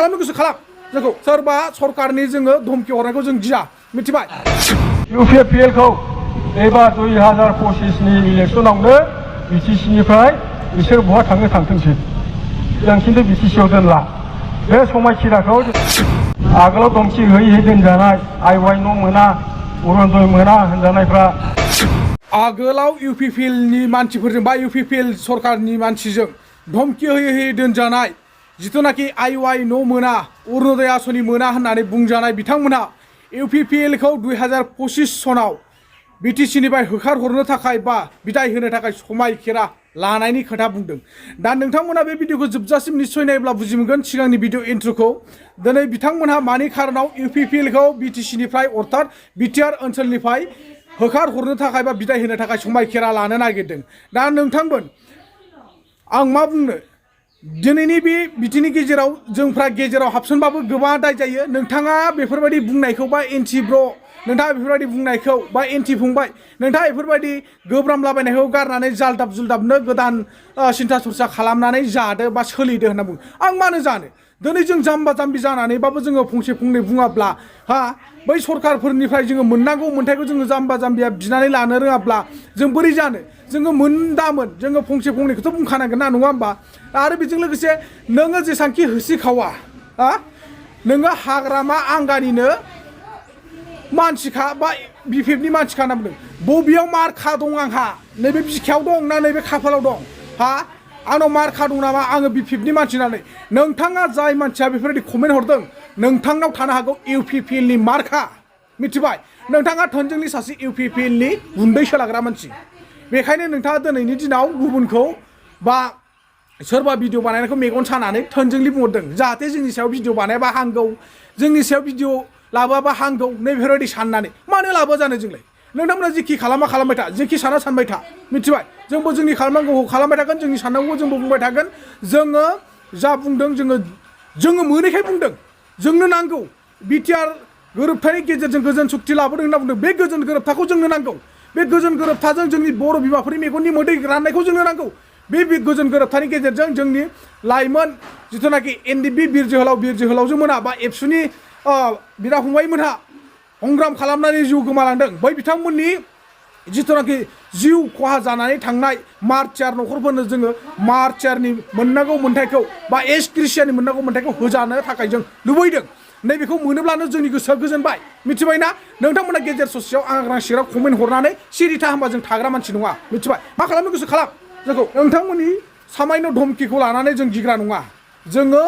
खालामनो गोसो खालाम जोंखौ सोरबा सरकारनि जोङो धमकी हरनायखौ जों गिया मिथिबाय UPPL खौ एबार 2025 नि इलेक्सनावनो BTC निफ्राय बिसोर बहा थांनो थांथोंसै जों खिन्थु BTC आव दोनला बे समायखिराखौ आगोलाव धमकी होयै दोनजानाय आइवाइ न' मोना अरुणोदय मोना होनजानायफ्रा आगोलाव UPPL नि मानसिफोरजों बा UPPL सरकारनि मानसिजों धमकी होयै दोनजानाय जिथुनाखि आइवाइ न' मोना अरुणोदय आसनि मोना होननानै बुंजानाय बिथांमोना UPPL खौ 2025 सनाव BTC निफ्राय होखारहरनो थाखाय बा बिदाय होनो थाखाय समायखिरा लानायनि खोथा बुंदों दा नोंथांमोना बे भिडिअखौ जोबजासिम निश्चय नायोब्ला बुजि मोनगोन सिगांनि भिडिअ इन्ट्रोखौ दिनै बिथांमोनहा मानि खारनाव UPPL खौ BTC निफ्राय अर्थात बिटिआर ओनसोलनिफ्राय होखारहरनो थाखाय बा बिदाय होनो थाखाय समायखिरा लानो नागिरदों दा नोंथांमोन आं मा बुंनो दिनैनि बे बिथिंनि गेजेराव जोंफ्रा गेजेराव हाबसनबाबो गोबां दाय जायो नोंथाङा बेफोरबायदि बुंनायखौ बा एन्टि ब्र नोंथाङा बेफोरबायदि बुंनायखौ बा एन्टि फंबाय नोंथाङा बेफोरबायदि गोब्रामलाबायनायखौ गारनानै जालदाब जुलदाबनो गोदान सिन्था सरसा खालामनानै जादो बा सोलिदो होनना बुङो आं मानो जानो दिनै जों जाम्बा जाम्बि जानानैबाबो जोङो फंसे फंनै बुङाब्ला बै सरकारफोरनिफ्राय जोङो मोननांगौ मोन्थायखौ जोङो जाम्बा जाम्बिया बिनानै लानो रोङाब्ला जों बोरै जानो जोङो मोनदामोन जोङो फंसे फंनैखौथ' बुंखानांगोन ना नङा होमबा आरो बेजों लोगोसे नोङो जेसांखि होसिखावा नोङो हाग्रामा आंगानिनो मानसिखा बा बिपिएफनि मानसिखा होनना बुंदों बबेयाव मारखा दं आंहा नैबे बिखायाव दं ना नैबे खाफालाव दं आंनाव मारखा दं नामा आङो बिपिएफनि मानसि होननानै नोंथाङा जाय मानसिया बेफोरबायदि कमेन्ट हरदों नोंथांनाव थानो हागौ UPPL नि मारखा मिथिबाय नोंथाङा थोंजोंनि सासे UPPL नि गुन्दै सोलाग्रा मानसि बेखायनो नोंथाङा दिनैनि दिनाव गुबुनखौ बा सोरबा भिडिअ बानायनायखौ मेगन सानानै थोंजोंलि बुंहरदों जाहाथे जोंनि सायाव भिडिअ बानायाबा हामगौ जोंनि सायाव भिडिअ लाबोआबा हामगौ नैबेफोरबायदि साननानै मानो लाबोआ जानो जोंलाय नोंथांमोना जेखि खालामा खालामबाय था जेखि साना सानबाय था मिथिबाय जोंबो जोंनि खालामनांगौखौ खालामबाय थागोन जोंनि साननांगौखौ जोंबो बुंबाय थागोन जोङो जा बुंदों जोङो मोनैखाय बुंदों जोंनो नांगौ बिटिआर गोरोबथानि गेजेरजों गोजोन सुक्ति लाबोदों होनना बुंदों बे गोजोन गोरोबथाखौ जोंनो नांगौ बे गोजोन गोरोबथाजों जोंनि बर' बिमाफोरनि मेगननि मोदै राननायखौ जोंनो नांगौ बे गोजोन गोरोबथानि गेजेरजों जोंनि लाइमोन जिथुनाखि NDB बिर जोहोलावजो मोना बा एबसुनि बिदा फंबायमोनहा संग्राम खालामनानै जिउ गोमालांदों बै बिथांमोननि जिथुनाखि जिउ खहा जानानै थांनाय मार्चियार न'खरफोरनो जोङो मार्चियारनि मोननांगौ मोन्थायखौ बा क्रिस्टियाननि मोननांगौ मोन्थायखौ होजानो थाखाय जों लुबैदों नैबेखौ मोनोब्लानो जोंनि गोसोआ गोजोनबाय मिथिबायना नोंथांमोना गेजेर ससेयाव आग्रां सिग्रां कमेन्ट हरनानै सिरिथा होनबा जों थाग्रा मानसि नङा मिथिबाय मा खालामनो गोसो खालाम जोंखौ नोंथांमोननि सामायनो धमकिखौ लानानै जों गिग्रा नङा जोङो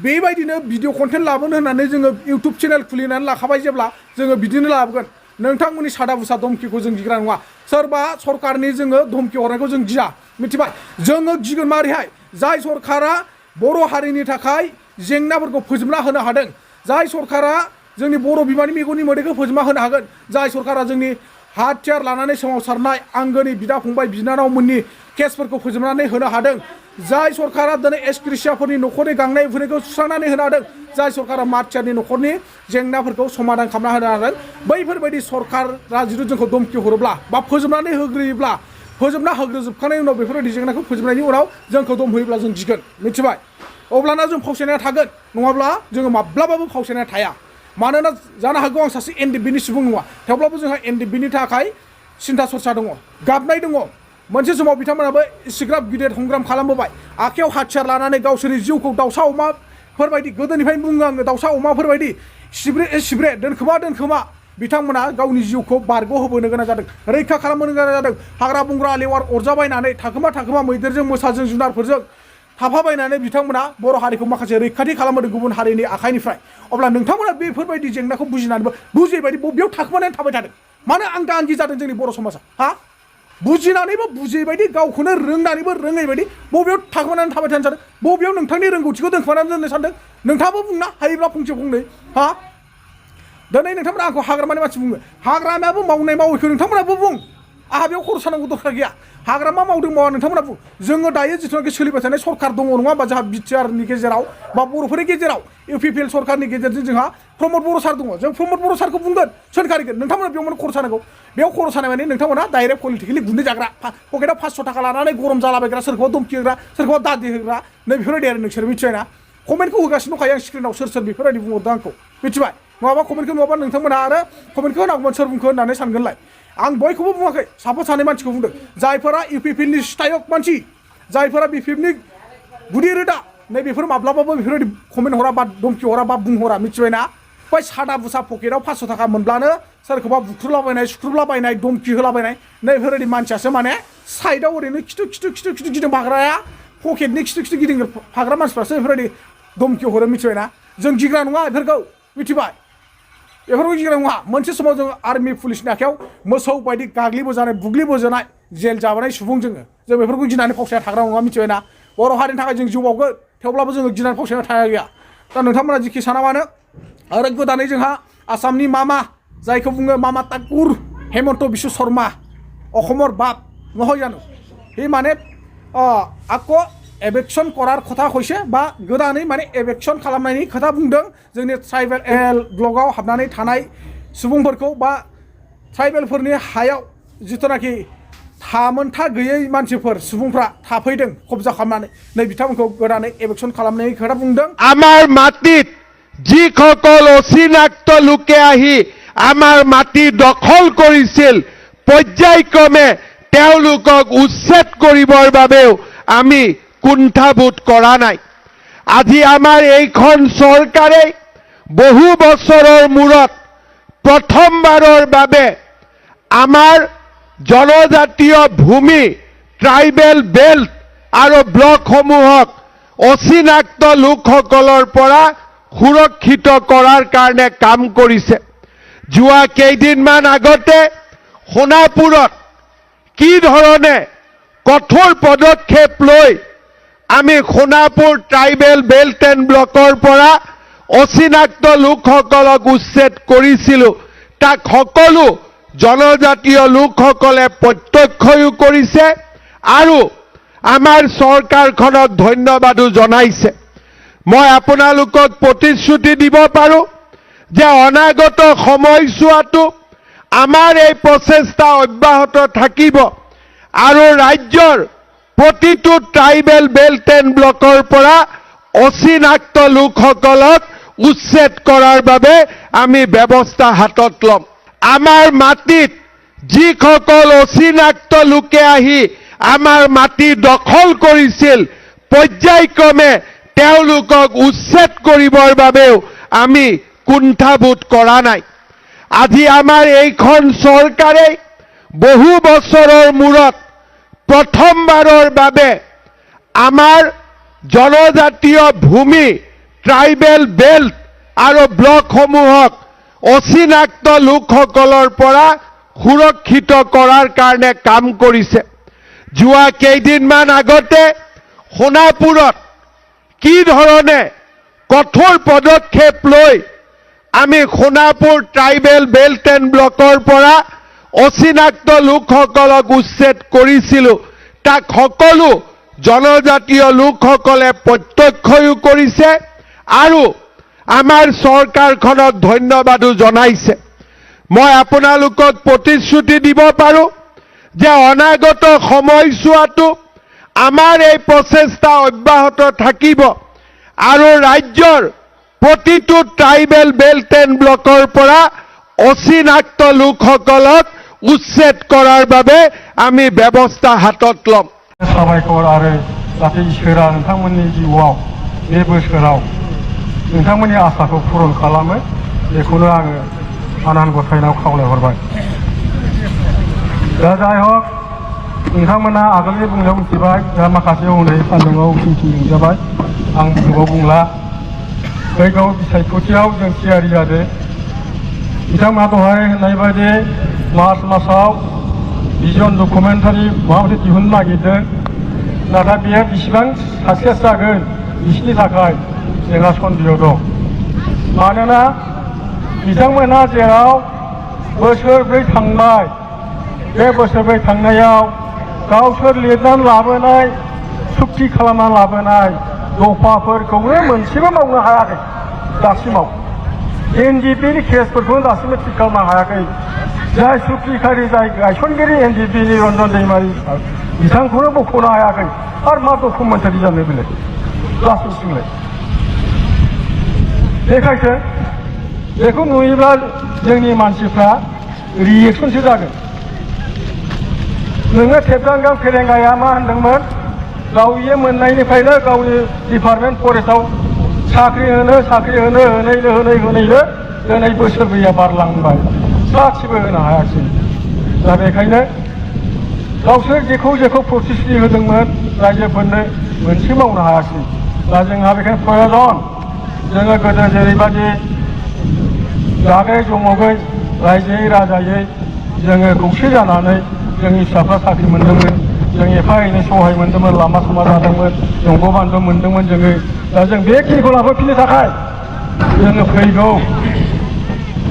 बेबायदिनो भिडिअ कन्टेन्ट लाबोनो होननानै जोङो इउटुब चेनेल खुलिनानै लाखाबाय जेब्ला जोङो बिदिनो लाबोगोन नोंथांमोननि सादा बुसा धमकिखौ जों गिग्रा नङा सोरबा सरकारनि जोङो धमकि हरनायखौ जों गिया मिथिबाय जोङो गिगोन मारैहाय जाय सरकारा बर' हारिनि थाखाय जेंनाफोरखौ फोजोबना होनो हादों जाय सरकारा जोंनि बर' बिमानि मेगननि मोदैखौ फोजोबना होनो हागोन जाय सरकारा जोंनि हाथियार लानानै सोमावसारनाय आंगोनि बिदा फंबाय बिनानावमोननि केसफोरखौ फोजोबनानै होनो हादों जाय सरकारा दिनै क्रिस्टियानफोरनि न'खरनि गांनाय उखैनायखौ सुस्रांनानै होनो हादों जाय सरकारा मार्चियारनि न'खरनि जेंनाफोरखौ समाधान खालामना होनो हादों बैफोरबायदि सरकारा जुदि जोंखौ धमकि हरोब्ला बा फोजोबनानै होग्रोयोब्ला फोजोबना होग्रोजोबखांनायनि उनाव बेफोरबायदि जेंनाखौ फोजोबनायनि उनाव जोंखौ दमहोयोब्ला जों गिगोन मिथिबाय अब्लाना जों फावसायनाया थागोन नङाब्ला जोङो माब्लाबाबो फावसायनाया थाया मानोना जानो हागौ आं सासे NDBनि सुबुं नङा थेवब्लाबो जोंहा NDBनि थाखाय सिन्था सरसा दङ गाबनाय दङ मोनसे समाव बिथांमोनाबो इसिग्राब गिदिर संग्राम खालामबोबाय आखायाव हाथियार लानानै गावसोरनि जिउखौ दाउसा अमाफोरबायदि गोदोनिफ्रायनो बुङो आङो दाउसा अमाफोरबायदि सिब्रे दोनखोमा बिथांमोना गावनि जिउखौ बारग'होबोनो गोनां जादों रैखा खालामनो गोनां जादों हाग्रा बंग्रा लेवार अरजाबायनानै थाखोमा मैदेरजों मोसाजों जुनारफोरजों थाफाबायनानै बिथांमोना बर' हारिखौ माखासे रैखाथि खालामबोदों गुबुन हारिनि आखाइनिफ्राय अब्ला नोंथांमोना बेफोरबायदि जेंनाखौ बुजिनानैबो बुजियैबायदि बबेयाव थाखोमानानै थाबाय थादों मानो आंगि जादों जोंनि बर' समाजा बुजिनानैबो बुजियैबायदि गावखौनो रोंनानैबो रोङैबायदि बबेयाव थाखोमानानै थाबाय थानो सानदों बबेयाव नोंथांनि रोंगौथिखौ दोनखोमानानै दोननो सानदों नोंथाङाबो बुंना हायोब्ला फंसे फंनै दिनै नोंथांमोना आंखौ हाग्रामानि मानसि बुङो हाग्रामायाबो मावनाय मावैखौ नोंथांमोनाबो बुं आहा बेयाव खर' सानांगौ दरखार गैया हाग्रामा मावदों मावा नोंथांमोना बुं जोङो दायो जिथुनाखि सोलिबाय थानाय सरकार दङ नङा होमबा जोंहा बिटिआरनि गेजेराव बा बर'फोरनि गेजेराव UPPL सरकारनि गेजेरजों जोंहा प्रमद बर' सार दङ जों प्रमद बर' सारखौ बुंगोन सोरखारिगोन नोंथांमोना बेयाव माने खर' सानांगौ बेयाव खर' सानाय माने नोंथांमोना डाइरेक्ट पलिटिकेलि गुन्दै जाग्रा पकेटाव 500 थाखा लानानै गरम जालाबायग्रा सोरखौबा धमखि होग्रा सोरखौबा दादि होग्रा नै बेफोरबायदि आरो नोंसोर मिथिबायना कमेन्टखौ होगासिनो दंखायो आं स्क्रिनाव सोर सोर बेफोरबायदि बुंहरदों आंखौ मिथिबाय नङाबा कमेन्टखौ नुवाबा नोंथांमोना आरो कमेन्टखौ होनांगौमोन सोर बुंखो होननानै सानगोनलाय आं बयखौबो बुङाखै साफा सानै मानसिखौ बुंदों जायफोरा UPPLनि स्थायक मानसि जायफोरा BPFनि गुदि रोदा नै बेफोर माब्लाबाबो बेफोरबायदि कमेन्ट हरा बा धमकि हरा बा बुंहरा मिथिबायना बै सादा बुसा पकेटाव 500 थाखा मोनब्लानो सोरखौबा बुख्रुलाबायनाय सुख्रुबलाबायनाय धमकि होलाबायनाय नै बेफोरबायदि मानसियासो माने साइडआव ओरैनो खिथु गिदिं फाग्राया पकेटनि खिथु गिदिं फाग्रा मानसिफ्रासो बेफोरबायदि धमकि हरो मिथिबायना जों गिग्रा नङा बेफोरखौ मिथिबाय बेफोरखौ गिग्रा नङा मोनसे समाव जों आर्मि पुलिसनि आखायाव मोसौ बायदि गाग्लिबोजानाय बुग्लिबोजानाय जेल जाबोनाय सुबुं जों बेफोरखौ गिनानै फावसायना थाग्रा नङा मिथिबायना बर' हारिनि थाखाय जों जिउ बावगोन थेवब्लाबो जोङो गिनानै फावसायना थाया गैया दा नोंथांमोना जिखि साना मानो आरो गोदानै जोंहा आसामनि मामा जायखौ बुङो मामा ताकुर हेमन्त बिश्व शर्मा अखमर बाप নহয় জানো হি মানে আকৌ एविक्शन करार खोथा কৈছে बा गोदानै माने एविक्शन खालामनायनि खोथा बुंदों जोंनि ट्राइबेल ब्लकआव हाबनानै थानाय सुबुंफोरखौ बा ट्राइबेलफोरनि हायाव जिथुनाखि थामोनथा गैयै मानसिफोर सुबुंफ्रा थाफैदों कब्जा खालामनानै नै बिथांमोनखौ गोदानै एविक्शन खालामनायनि खोथा बुंदों আমাৰ মাটিত যিসকল অচিনাক্ত লোকে আহি আমাৰ মাটি দখল কৰিছিল পৰ্যায়ক্ৰমে তেওঁলোকক উচ্ছেদ কৰিবৰ বাবেও আমি কুণ্ঠাবোধ কৰা নাই আজি আমাৰ এইখন চৰকাৰে বহু বছৰৰ মূৰত প্ৰথমবাৰৰ বাবে আমাৰ জনজাতীয় ভূমি ট্ৰাইবেল বেল্ট আৰু ব্লকসমূহক অচিনাক্ত লোকসকলৰ পৰা সুৰক্ষিত কৰাৰ কাৰণে কাম কৰিছে যোৱা কেইদিনমান আগতে সোণাপুৰত কি ধৰণে কঠোৰ পদক্ষেপ লৈ আমি সোণাপুৰ ট্ৰাইবেল বেল্ট এণ্ড ব্লকৰ পৰা অচিনাক্ত লোকসকলক উচ্ছেদ কৰিছিলোঁ তাক সকলো জনজাতীয় লোকসকলে প্ৰত্যক্ষও কৰিছে আৰু আমাৰ চৰকাৰখনক ধন্যবাদো জনাইছে মই আপোনালোকক প্ৰতিশ্ৰুতি দিব পাৰোঁ যে অনাগত সময়ছোৱাটো আমাৰ এই প্ৰচেষ্টা অব্যাহত থাকিব আৰু ৰাজ্যৰ প্ৰতিটো ট্ৰাইবেল বেল্ট এণ্ড ব্লকৰ পৰা অচিনাক্ত লোকসকলক উচ্ছেদ কৰাৰ বাবে আমি ব্যৱস্থা হাতত ল'ম আমাৰ মাটিত যিসকল অচিনাক্ত লোকে আহি আমাৰ মাটি দখল কৰিছিল পৰ্যায়ক্ৰমে তেওঁলোকক উচ্ছেদ কৰিবৰ বাবেও আমি কুণ্ঠাবোধ কৰা নাই আজি আমাৰ এইখন চৰকাৰে বহু বছৰৰ মূৰত প্ৰথমবাৰৰ বাবে আমাৰ জনজাতীয় ভূমি ট্ৰাইবেল বেল্ট আৰু ব্লকসমূহক অচিনাক্ত লোকসকলৰ পৰা সুৰক্ষিত কৰাৰ কাৰণে কাম কৰিছে যোৱা কেইদিনমান আগতে সোণাপুৰত কি ধৰণে কঠোৰ পদক্ষেপ লৈ আমি সোণাপুৰ ট্ৰাইবেল বেল্ট এণ্ড ব্লকৰ পৰা অচিনাক্ত লোকসকলক উচ্ছেদ কৰিছিলোঁ তাক সকলো জনজাতীয় লোকসকলে প্ৰত্যক্ষও কৰিছে আৰু আমাৰ চৰকাৰখনক ধন্যবাদো জনাইছে মই আপোনালোকক প্ৰতিশ্ৰুতি দিব পাৰোঁ যে অনাগত সময়ছোৱাটো আমাৰ এই প্ৰচেষ্টা অব্যাহত থাকিব আৰু ৰাজ্যৰ প্ৰতিটো ট্ৰাইবেল বেল্ট এণ্ড ব্লকৰ পৰা অচিনাক্ত লোকসকলক উচ্ছেদ কৰাৰ বাবে আমি ব্যৱস্থা হাতত ল'ম साबायखर आरो जाहाथे इसोरा नोंथांमोननि जिउआव बे बोसोराव नोंथांमोननि आसाखौ पुरन खालामो बेखौनो आङो आनान गसाइनाव खावलायहरबाय दा जाय हक नोंथांमोना आगोलनि बुंनायाव मिथिबाय दा माखासे हनै सान्दुङाव जाबाय आं गोबाव बुंला फैगौ बिसायख'थियाव जों थियारि जादों बिथांमोना दहाय होननाय बायदि मार्च मासाव भिजन डकुमेन्टारि माबा मोनसे दिहुननो नागिरदों नाथाय बेयो बेसेबां साक्सेस जागोन बिसोरनि थाखाय जोंहा सन्देह दं मानोना बिथांमोनहा जेराव बोसोरब्रै थांबाय बे बोसोरब्रै थांनायाव गावसोर लिरनानै लाबोनाय सुक्ति खालामनानै लाबोनाय दफाफोरखौनो मोनसेबो मावनो हायाखै दासिमाव एनडिपिनि केसफोरखौनो दासिमबो थिग खालामनो हायाखै जाय सुक्तिखारि जाय गायसनगिरि एनडिपिनि रन्जन दैमारि बिथांखौनो बख'नो हायाखै आरो मा डकुमेन्टारि जानो बेलाय लास्ट सिंलाय देखायथों बेखौ नुयोब्ला जोंनि मानसिफ्रा रिएक्सनसो जागोन नोङो थेबगांगां फेरेंगाया मा होनदोंमोन गाव इयो मोननायनिफ्रायनो गावनि डिपार्टमेन्ट फरेस्टआव साख्रि होनैनो दिनै बोसोरब्रैया बारलांबाय सासेबो होनो हायाखिसै दा बेखायनो गावसोर जेखौ प्रतिश्रुति होदोंमोन रायजोफोरनो मोनसे मावनो हायाखिसै दा जोंहा बेखायनो प्रयजन जोङो गोदो जेरैबायदि जागै जमगै रायजोयै राजायै जोङो खौसे जानानै जोंनि फिसाफ्रा साख्रि मोन्दोंमोन जों एफा एनै सहाय मोन्दोंमोन लामा सामा जादोंमोन दंग' बान्दो मोन्दोंमोन जोङो दा जों बेखिनिखौ लाबोफिननो थाखाय जोङो फैगौ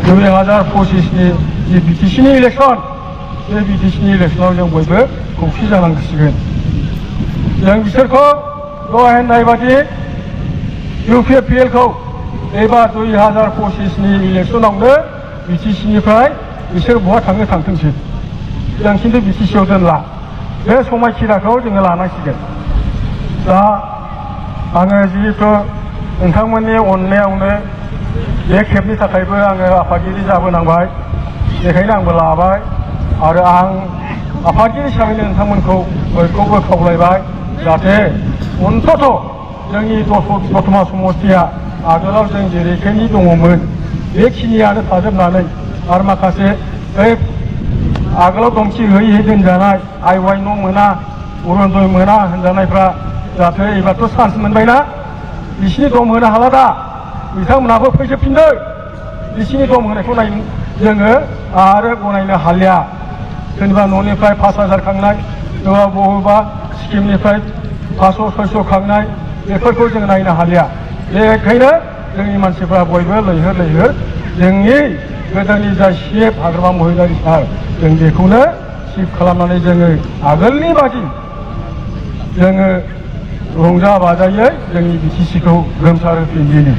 2025नि जि बिटिसिनि इलेक्सन बे बिटिसिनि इलेक्सनाव जों बयबो खौसे जानांसिगोन जों बिसोरखौ दहाय होननाय बादि UPPL खौ एबार 2025नि इलेक्सनावनो बिटिसिनिफ्राय बिसोर बहा थाङो थांथोंसै जों खिन्थु बिटिसिआव दोनला बे समायखिराखौ जोङो लानांसिगोन दा आङो जिहेथु नोंथांमोननि अननायावनो बे खेबनि थाखायबो आङो आफादगिरि जाबोनांबाय बेखायनो आंबो लाबाय आरो आं आफादगिरि हिसाबैनो नोंथांमोनखौ बयखौबो खावलायबाय जाहाथे अन्तत जोंनि दतमा समस्तिया आगोलाव जों जेरैखायनि दङमोन बेखिनियानो थाजोबनानै आरो माखासे आगोलाव धमखि होयै दोनजानाय आइवाइ न' मोना अरुनदय मोना होनजानायफ्रा जाहाथे एबारथ' चान्स मोनबायना बिसिनि दम होनो हाला दा बिथांमोनहाबो फैजोबफिनदो बिसिनि दम होनायखौ जोङो आरो गनायनो हालिया सोरनिबा न'निफ्राय 5,000 खांनाय सोरबा बबेबा स्किमनिफ्राय 500-600 खांनाय बेफोरखौ जों नायनो हालिया बेखायनो जोंनि मानसिफ्रा बयबो लैहोर जोंनि गोदोनि जा सिएफ हाग्रामा महिलारि सार जों बेखौनो सिफ खालामनानै जोङो आगोलनि बादि जोङो रंजा बाजायै जोंनि बिटिसिखौ गोमसार होफिनदिनि